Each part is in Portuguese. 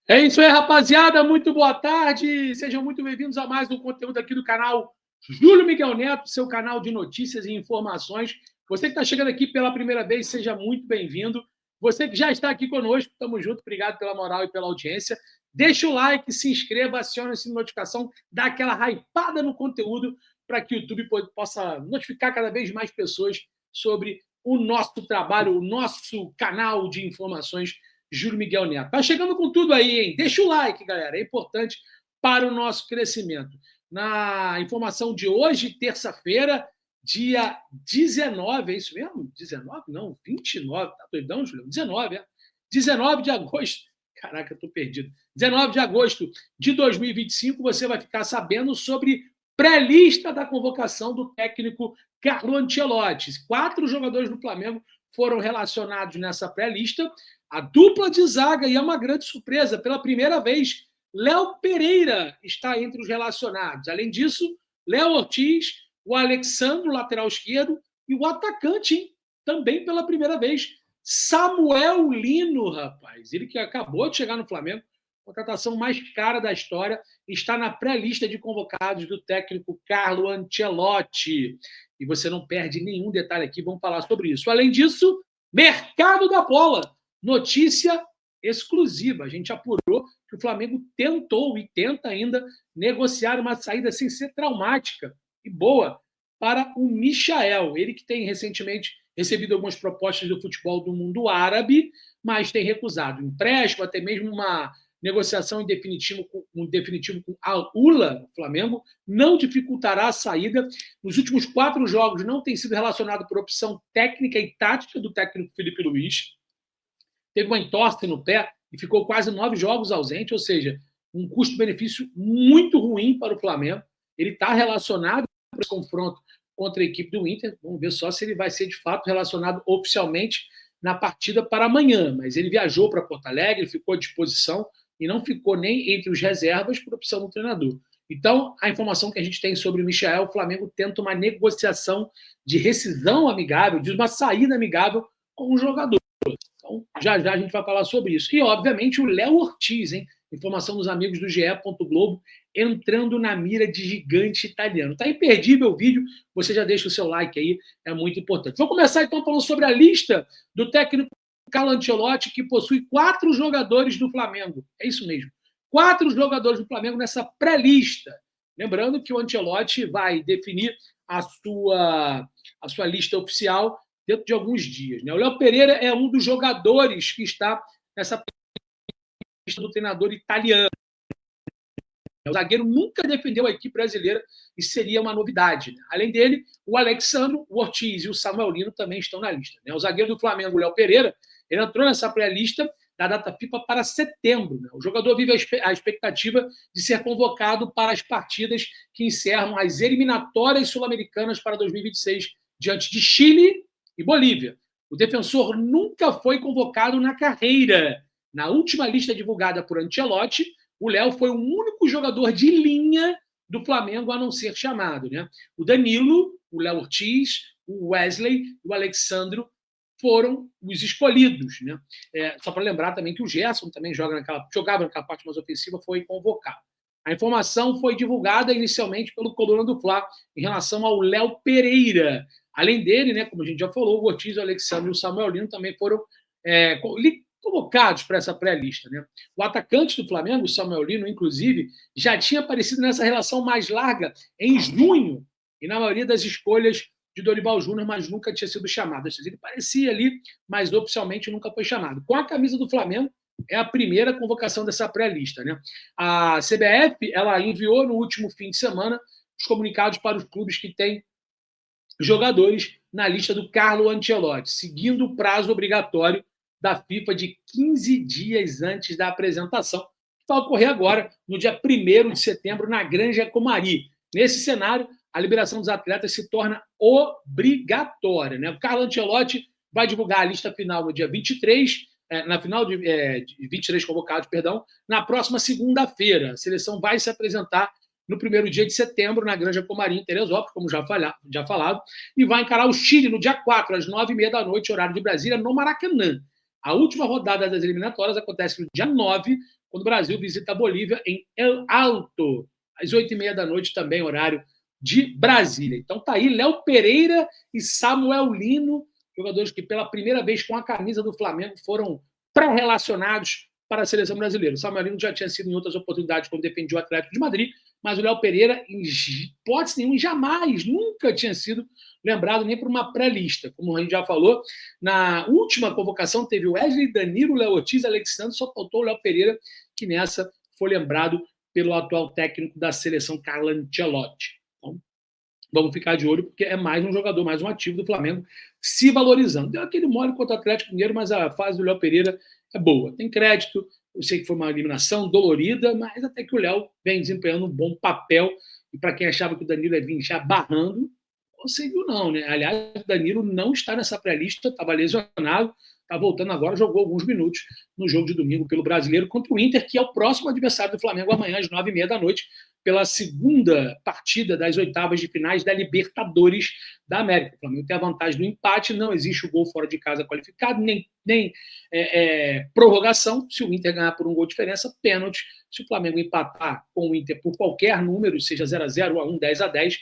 É isso aí, rapaziada. Muito boa tarde. Sejam muito bem-vindos a mais um conteúdo aqui do canal Júlio Miguel Neto, seu canal de notícias e informações. Você que está chegando aqui pela primeira vez, seja muito bem-vindo. Você que já está aqui conosco, estamos juntos. Obrigado pela moral e pela audiência. Deixa o like, se inscreva, acione a notificação, dá aquela hypada no conteúdo para que o YouTube possa notificar cada vez mais pessoas sobre o nosso trabalho, o nosso canal de informações Júlio Miguel Neto. Tá chegando com tudo aí, hein? Deixa o like, galera. É importante para o nosso crescimento. Na informação de hoje, terça-feira, dia 19, é isso mesmo? 19? Não, 29. Tá doidão, Júlio? 19, é? 19 de agosto. Caraca, eu tô perdido. 19 de agosto de 2025, você vai ficar sabendo sobre pré-lista da convocação do técnico Carlo Ancelotti. 4 jogadores do Flamengo foram relacionados nessa pré-lista. A dupla de zaga, e é uma grande surpresa, pela primeira vez, Léo Pereira está entre os relacionados. Além disso, Léo Ortiz, o Alexandre, lateral esquerdo, e o atacante, hein? Também pela primeira vez, Samuel Lino, rapaz. Ele que acabou de chegar no Flamengo, contratação mais cara da história, está na pré-lista de convocados do técnico Carlo Ancelotti. E você não perde nenhum detalhe aqui, vamos falar sobre isso. Além disso, mercado da bola. Notícia exclusiva. A gente apurou que o Flamengo tentou e tenta ainda negociar uma saída sem ser traumática e boa para o Michael. Ele que tem recentemente recebido algumas propostas do futebol do mundo árabe, mas tem recusado empréstimo, até mesmo uma negociação em definitivo com a ULA, Flamengo, não dificultará a saída. Nos últimos 4 jogos não tem sido relacionado por opção técnica e tática do técnico Felipe Luiz. Teve uma entorse no pé e ficou quase 9 jogos ausente, ou seja, um custo-benefício muito ruim para o Flamengo. Ele está relacionado para esse confronto contra a equipe do Inter. Vamos ver só se ele vai ser, de fato, relacionado oficialmente na partida para amanhã. Mas ele viajou para Porto Alegre, ficou à disposição e não ficou nem entre os reservas por opção do treinador. Então, a informação que a gente tem sobre o Michael, o Flamengo tenta uma negociação de rescisão amigável, de uma saída amigável com o jogador. Então, já a gente vai falar sobre isso. E, obviamente, o Léo Ortiz, hein? Informação dos amigos do GE. Globo, entrando na mira de gigante italiano. Tá imperdível o vídeo, você já deixa o seu like aí, é muito importante. Vamos começar, então, falando sobre a lista do técnico Carlo Ancelotti, que possui 4 jogadores do Flamengo. É isso mesmo. 4 jogadores do Flamengo nessa pré-lista. Lembrando que o Ancelotti vai definir a sua lista oficial dentro de alguns dias. Né? O Léo Pereira é um dos jogadores que está nessa lista do treinador italiano. O zagueiro nunca defendeu a equipe brasileira e seria uma novidade. Né? Além dele, o Alexandre, o Ortiz e o Samuel Lino também estão na lista. Né? O zagueiro do Flamengo, o Léo Pereira, ele entrou nessa pré-lista da data FIFA para setembro. Né? O jogador vive a expectativa de ser convocado para as partidas que encerram as eliminatórias sul-americanas para 2026, diante de Chile e Bolívia. O defensor nunca foi convocado na carreira. Na última lista divulgada por Ancelotti, o Léo foi o único jogador de linha do Flamengo a não ser chamado. Né? O Danilo, o Léo Ortiz, o Wesley e o Alexandro foram os escolhidos. Né? Só para lembrar também que o Gerson também jogava naquela parte mais ofensiva, foi convocado. A informação foi divulgada inicialmente pelo Coluna do Fla em relação ao Léo Pereira. Além dele, né, como a gente já falou, o Ortiz, o Alexandre e o Samuel Lino também foram convocados para essa pré-lista. Né? O atacante do Flamengo, o Samuel Lino, inclusive, já tinha aparecido nessa relação mais larga em junho, e na maioria das escolhas de Dorival Júnior, mas nunca tinha sido chamado. Ele parecia ali, mas oficialmente nunca foi chamado. Com a camisa do Flamengo, é a primeira convocação dessa pré-lista. Né? A CBF ela enviou no último fim de semana os comunicados para os clubes que têm jogadores na lista do Carlo Ancelotti, seguindo o prazo obrigatório da FIFA de 15 dias antes da apresentação, que vai ocorrer agora, no dia 1º de setembro, na Granja Comari. Nesse cenário, a liberação dos atletas se torna obrigatória. Né? O Carlo Ancelotti vai divulgar a lista final no dia 23, na final de 23 convocados, perdão, na próxima segunda-feira. A seleção vai se apresentar no 1º dia de setembro, na Granja Comari, em Teresópolis, como já falado, e vai encarar o Chile no dia 4, às 9h30 da noite, horário de Brasília, no Maracanã. A última rodada das eliminatórias acontece no dia 9, quando o Brasil visita a Bolívia em El Alto, às 8h30 da noite, também horário de Brasília. Então tá aí Léo Pereira e Samuel Lino, jogadores que pela primeira vez com a camisa do Flamengo foram pré-relacionados para a seleção brasileira. O Samuel Lino já tinha sido em outras oportunidades quando defendia o Atlético de Madrid, mas o Léo Pereira, em hipótese nenhuma, jamais, nunca tinha sido lembrado nem por uma pré-lista. Como a gente já falou, na última convocação teve o Wesley, Danilo, Léo Ortiz, Alexandre, só faltou o Léo Pereira, que nessa foi lembrado pelo atual técnico da seleção, Carlo Ancelotti. Então, vamos ficar de olho, porque é mais um jogador, mais um ativo do Flamengo se valorizando. Deu aquele mole contra o Atlético Mineiro, mas a fase do Léo Pereira é boa. Tem crédito, eu sei que foi uma eliminação dolorida, mas até que o Léo vem desempenhando um bom papel. E para quem achava que o Danilo ia vir já barrando, conseguiu não, né? Aliás, o Danilo não está nessa pré-lista, estava lesionado, está voltando agora, jogou alguns minutos no jogo de domingo pelo Brasileiro contra o Inter, que é o próximo adversário do Flamengo amanhã às 9h30 da noite, pela segunda partida das oitavas de finais da Libertadores da América. O Flamengo tem a vantagem do empate, não existe o gol fora de casa qualificado, nem prorrogação. Se o Inter ganhar por um gol de diferença, pênalti. Se o Flamengo empatar com o Inter por qualquer número, seja 0x0, 1x1, 10x10,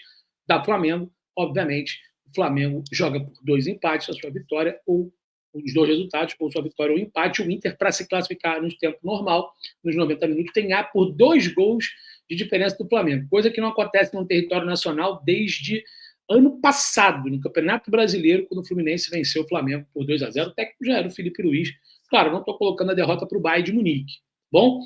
dá Flamengo. Obviamente, o Flamengo joga por 2 empates, a sua vitória, ou os 2 resultados, ou sua vitória ou empate. O Inter, para se classificar no tempo normal, nos 90 minutos, tem A por 2 gols de diferença do Flamengo, coisa que não acontece no território nacional desde ano passado, no Campeonato Brasileiro, quando o Fluminense venceu o Flamengo por 2x0. O técnico já era o Felipe Luiz. Claro, não estou colocando a derrota para o Bayern de Munique. Bom,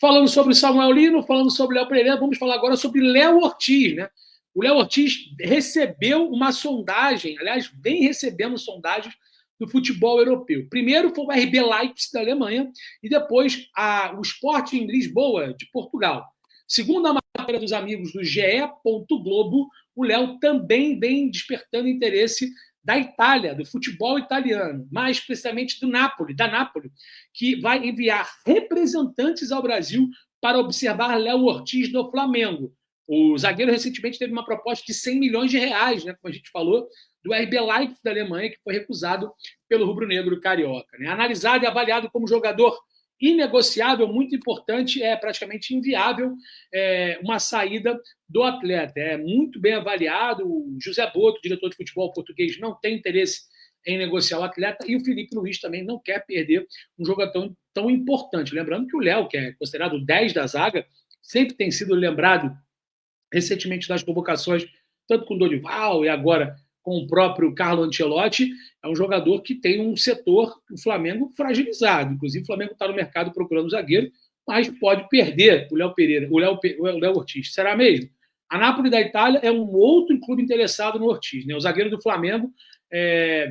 falando sobre o Samuel Lino, falando sobre o Léo Pereira, vamos falar agora sobre Léo Ortiz, né? O Léo Ortiz recebeu uma sondagem, aliás, vem recebendo sondagens do futebol europeu. Primeiro foi o RB Leipzig, da Alemanha, e depois o Sporting Lisboa, de Portugal. Segundo a matéria dos amigos do GE. Globo, o Léo também vem despertando interesse da Itália, do futebol italiano, mais precisamente da Napoli, que vai enviar representantes ao Brasil para observar Léo Ortiz no Flamengo. O zagueiro recentemente teve uma proposta de 100 milhões de reais, né, como a gente falou, do RB Leipzig da Alemanha, que foi recusado pelo rubro-negro carioca. Né? Analisado e avaliado como jogador inegociável, muito importante, é praticamente inviável uma saída do atleta. É muito bem avaliado. O José Boto, diretor de futebol português, não tem interesse em negociar o atleta, e o Felipe Luiz também não quer perder um jogador tão importante. Lembrando que o Léo, que é considerado o 10 da zaga, sempre tem sido lembrado recentemente nas convocações, tanto com o Dorival e agora com o próprio Carlo Ancelotti, é um jogador que tem um setor do Flamengo fragilizado. Inclusive, o Flamengo está no mercado procurando zagueiro, mas pode perder o Léo Pereira, o Léo Ortiz. Será mesmo? A Napoli da Itália é um outro clube interessado no Ortiz. Né? O zagueiro do Flamengo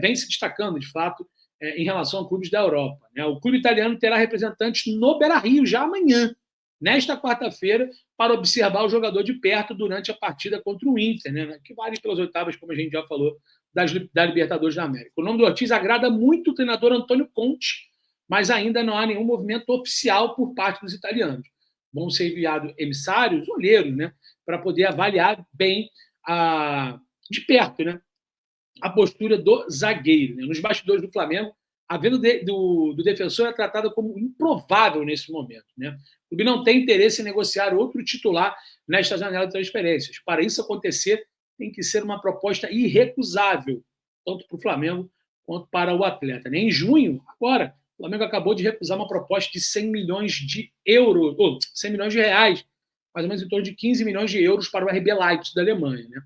vem se destacando, de fato, em relação a clubes da Europa. Né? O clube italiano terá representantes no Beira-Rio já amanhã, nesta quarta-feira, para observar o jogador de perto durante a partida contra o Inter, né, que vale pelas oitavas, como a gente já falou, da Libertadores da América. O nome do Ortiz agrada muito o treinador Antônio Conte, mas ainda não há nenhum movimento oficial por parte dos italianos. Vão ser enviados emissários, olheiros, né, para poder avaliar bem de perto, né, a postura do zagueiro. Né. Nos bastidores do Flamengo, a venda do defensor é tratada como improvável nesse momento. Né? O clube não tem interesse em negociar outro titular nesta janela de transferências. Para isso acontecer, tem que ser uma proposta irrecusável, tanto para o Flamengo quanto para o atleta. Em junho, agora, o Flamengo acabou de recusar uma proposta de 100 milhões de euros, ou 100 milhões de reais, mais ou menos em torno de 15 milhões de euros para o RB Leipzig da Alemanha, né?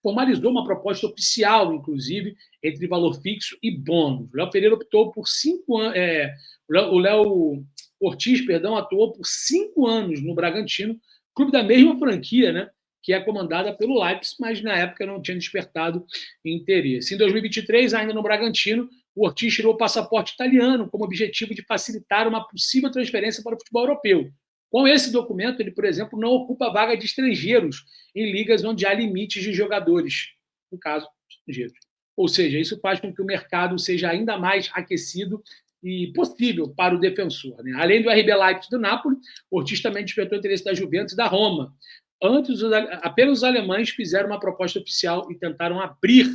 Formalizou uma proposta oficial, inclusive, entre valor fixo e bônus. O Léo Pereira optou por 5 anos. O Léo Ortiz, atuou por 5 anos no Bragantino, clube da mesma franquia, né, que é comandada pelo Leipzig, mas na época não tinha despertado interesse. Em 2023, ainda no Bragantino, o Ortiz tirou o passaporte italiano como objetivo de facilitar uma possível transferência para o futebol europeu. Com esse documento, ele, por exemplo, não ocupa vaga de estrangeiros em ligas onde há limites de jogadores, no caso, estrangeiros. Ou seja, isso faz com que o mercado seja ainda mais aquecido e possível para o defensor. Né? Além do RB Leipzig do Napoli, o Ortiz também despertou o interesse da Juventus e da Roma. Antes, apenas os alemães fizeram uma proposta oficial e tentaram abrir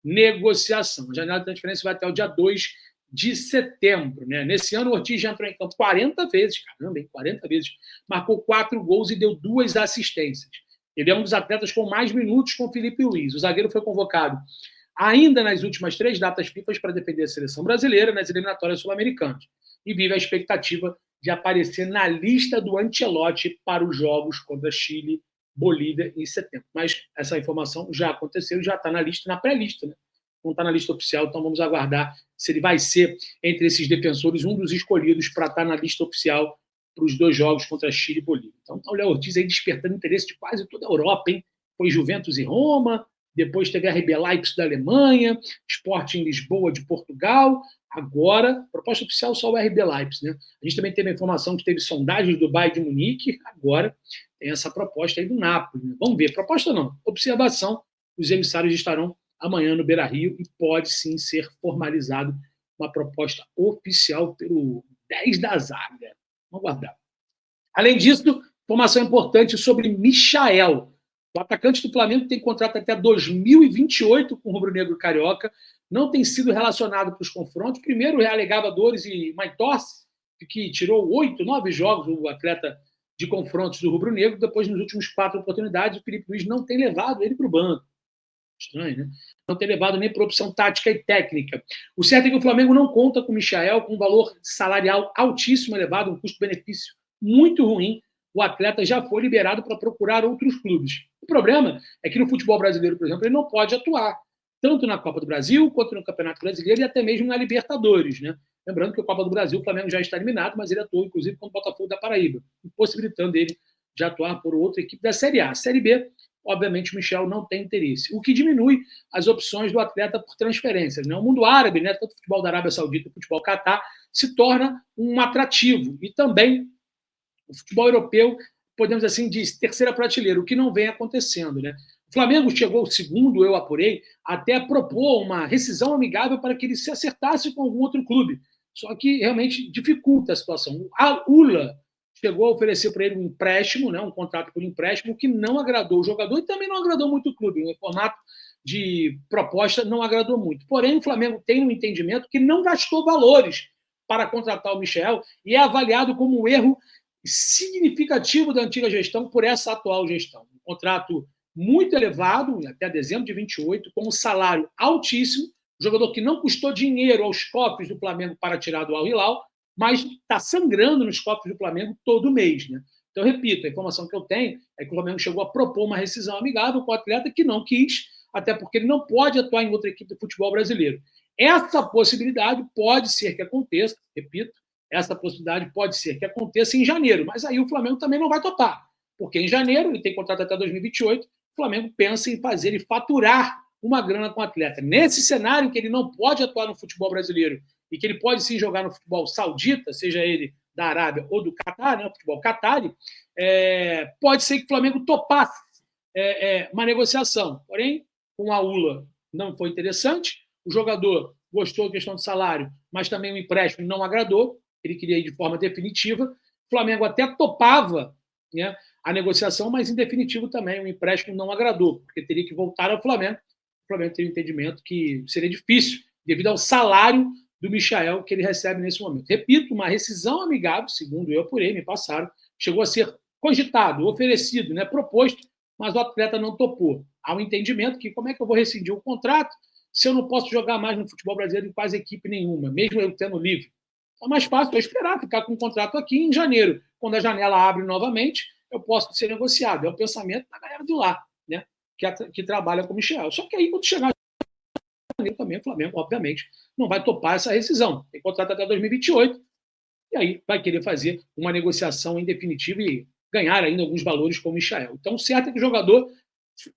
negociação. A janela de transferência vai até o dia 2 de setembro. Né? Nesse ano, o Ortiz já entrou em campo 40 vezes, caramba, hein? 40 vezes, marcou 4 gols e deu 2 assistências. Ele é um dos atletas com mais minutos com o Felipe Luiz. O zagueiro foi convocado ainda nas últimas 3 datas FIFA para defender a seleção brasileira nas eliminatórias sul-americanas e vive a expectativa de aparecer na lista do Ancelotti para os jogos contra Chile, Bolívia em setembro. Mas essa informação já aconteceu, já está na lista, na pré-lista, né? Não está na lista oficial, então vamos aguardar se ele vai ser, entre esses defensores, um dos escolhidos para estar na lista oficial para os 2 jogos contra Chile e Bolívia. Então, o Léo Ortiz aí despertando interesse de quase toda a Europa, hein? Foi Juventus e Roma, depois teve a RB Leipzig da Alemanha, Sporting Lisboa de Portugal, agora, proposta oficial só o RB Leipzig, né? A gente também teve a informação que teve sondagens do Bayern de Munique, agora tem essa proposta aí do Napoli, né? Vamos ver, proposta não, observação, os emissários estarão amanhã no Beira-Rio e pode sim ser formalizado uma proposta oficial pelo 10 da zaga. Vamos aguardar. Além disso, informação importante sobre Michael. O atacante do Flamengo tem contrato até 2028 com o rubro-negro carioca, não tem sido relacionado para os confrontos. Primeiro alegava dores e uma entorse, que tirou 8, 9 jogos o atleta de confrontos do rubro-negro. Depois, nas últimas 4 oportunidades, o Felipe Luiz não tem levado ele para o banco. Estranho, né? Não ter levado nem para opção tática e técnica. O certo é que o Flamengo não conta com o Michael, com um valor salarial altíssimo, elevado, um custo-benefício muito ruim. O atleta já foi liberado para procurar outros clubes. O problema é que no futebol brasileiro, por exemplo, ele não pode atuar, tanto na Copa do Brasil, quanto no Campeonato Brasileiro e até mesmo na Libertadores. Né? Lembrando que a Copa do Brasil, o Flamengo já está eliminado, mas ele atuou, inclusive, com o Botafogo da Paraíba, impossibilitando ele de atuar por outra equipe da Série A. A Série B, obviamente, o Michel não tem interesse, o que diminui as opções do atleta por transferências. Né? O mundo árabe, né, tanto o futebol da Arábia Saudita quanto o futebol Catar, se torna um atrativo. E também o futebol europeu, podemos assim, de terceira prateleira, o que não vem acontecendo. Né? O Flamengo chegou, segundo eu apurei, até a propor uma rescisão amigável para que ele se acertasse com algum outro clube. Só que realmente dificulta a situação. A ULA chegou a oferecer para ele um empréstimo, né, um contrato por empréstimo, que não agradou o jogador e também não agradou muito o clube. O formato de proposta não agradou muito. Porém, o Flamengo tem um entendimento que não gastou valores para contratar o Michel e é avaliado como um erro significativo da antiga gestão por essa atual gestão. Um contrato muito elevado, até dezembro de 28, com um salário altíssimo, jogador que não custou dinheiro aos cofres do Flamengo para tirar do Al Hilal, mas está sangrando nos cofres do Flamengo todo mês. Né? Então, repito, a informação que eu tenho é que o Flamengo chegou a propor uma rescisão amigável com o atleta que não quis, até porque ele não pode atuar em outra equipe do futebol brasileiro. Essa possibilidade pode ser que aconteça, repito, essa possibilidade pode ser que aconteça em janeiro, mas aí o Flamengo também não vai topar, porque em janeiro, ele tem contrato até 2028, o Flamengo pensa em fazer e faturar uma grana com o atleta. Nesse cenário em que ele não pode atuar no futebol brasileiro e que ele pode sim jogar no futebol saudita, seja ele da Arábia ou do Catar, né, o futebol Qatari, pode ser que o Flamengo topasse uma negociação. Porém, com a ULA não foi interessante, o jogador gostou da questão do salário, mas também o empréstimo não agradou, ele queria ir de forma definitiva. O Flamengo até topava, né, a negociação, mas em definitivo também o empréstimo não agradou, porque teria que voltar ao Flamengo. O Flamengo tem um entendimento que seria difícil, devido ao salário do Michael que ele recebe nesse momento. Repito, uma rescisão amigável, segundo eu apurei, me passaram, chegou a ser cogitado, oferecido, né, proposto, mas o atleta não topou. Há um entendimento que como é que eu vou rescindir o contrato se eu não posso jogar mais no futebol brasileiro em quase equipe nenhuma, mesmo eu tendo livre? É mais fácil eu esperar ficar com o contrato aqui em janeiro. Quando a janela abre novamente, eu posso ser negociado. É o pensamento da galera de lá, né, que trabalha com o Michel. Só que aí, quando chegar janeiro, também o Flamengo, obviamente, não vai topar essa rescisão. Tem contrato até 2028, e aí vai querer fazer uma negociação em definitivo e ganhar ainda alguns valores com o Michel. Então, o certo é que o jogador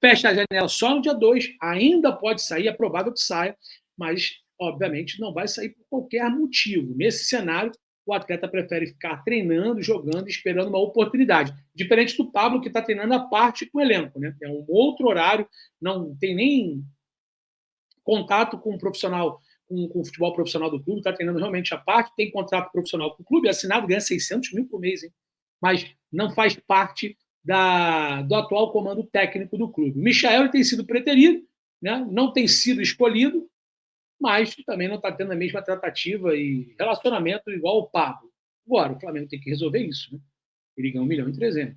fecha a janela só no dia 2, ainda pode sair, é provável que saia, mas, obviamente, não vai sair por qualquer motivo. Nesse cenário, o atleta prefere ficar treinando, jogando, esperando uma oportunidade. Diferente do Pablo, que está treinando a parte com o elenco. Né? É um outro horário, não tem nem contato com o profissional, com o futebol profissional do clube, está treinando realmente a parte, tem contrato profissional com o clube, assinado, ganha 600 mil por mês, hein? Mas não faz parte do atual comando técnico do clube. O Michael tem sido preterido, né? Não tem sido escolhido, mas também não está tendo a mesma tratativa e relacionamento igual o Pablo. Agora, o Flamengo tem que resolver isso, né? Ele ganha 1.300.000.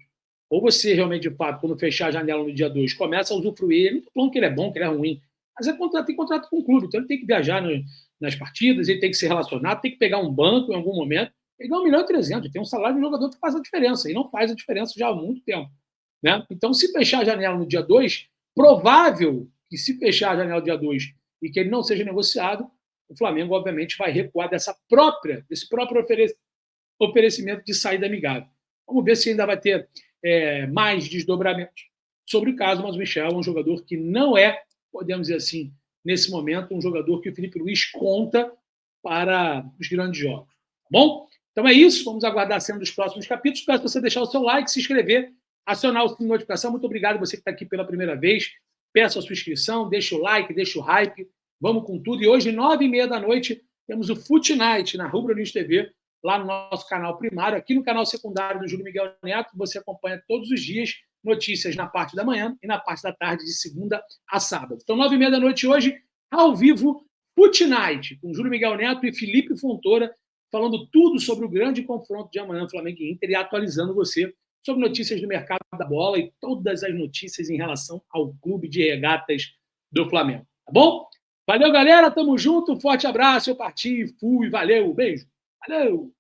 Ou você realmente, de fato, quando fechar a janela no dia 2, começa a usufruir. Não estou falando que ele é bom, que ele é ruim, mas tem contrato com o clube, então ele tem que viajar nas partidas, ele tem que ser relacionado, tem que pegar um banco em algum momento. Ele ganha 1.300.000, tem um salário de um jogador que faz a diferença, e não faz a diferença já há muito tempo. Né? Então, se fechar a janela no dia 2, provável que se fechar a janela no dia 2 e que ele não seja negociado, o Flamengo, obviamente, vai recuar desse próprio oferecimento de saída amigável. Vamos ver se ainda vai ter mais desdobramentos sobre o caso, mas o Michel é um jogador que não é, podemos dizer assim, nesse momento, um jogador que o Felipe Luiz conta para os grandes jogos. Tá bom? Então é isso, vamos aguardar a cena dos próximos capítulos. Peço você deixar o seu like, se inscrever, acionar o sininho de notificação. Muito obrigado você que está aqui pela primeira vez. Peço a sua inscrição, deixa o like, deixa o hype. Vamos com tudo. E hoje, 9h30 da noite, temos o Fute Night na Rubro News TV, lá no nosso canal primário. Aqui no canal secundário do Júlio Miguel Neto, você acompanha todos os dias notícias na parte da manhã e na parte da tarde, de segunda a sábado. Então, 9h30 da noite hoje, ao vivo, Fute Night, com Júlio Miguel Neto e Felipe Fontoura, falando tudo sobre o grande confronto de amanhã, Flamengo e Inter, e atualizando você sobre notícias do mercado da bola e todas as notícias em relação ao clube de regatas do Flamengo. Tá bom? Valeu, galera. Tamo junto. Forte abraço. Eu parti, fui. Valeu. Beijo. Valeu.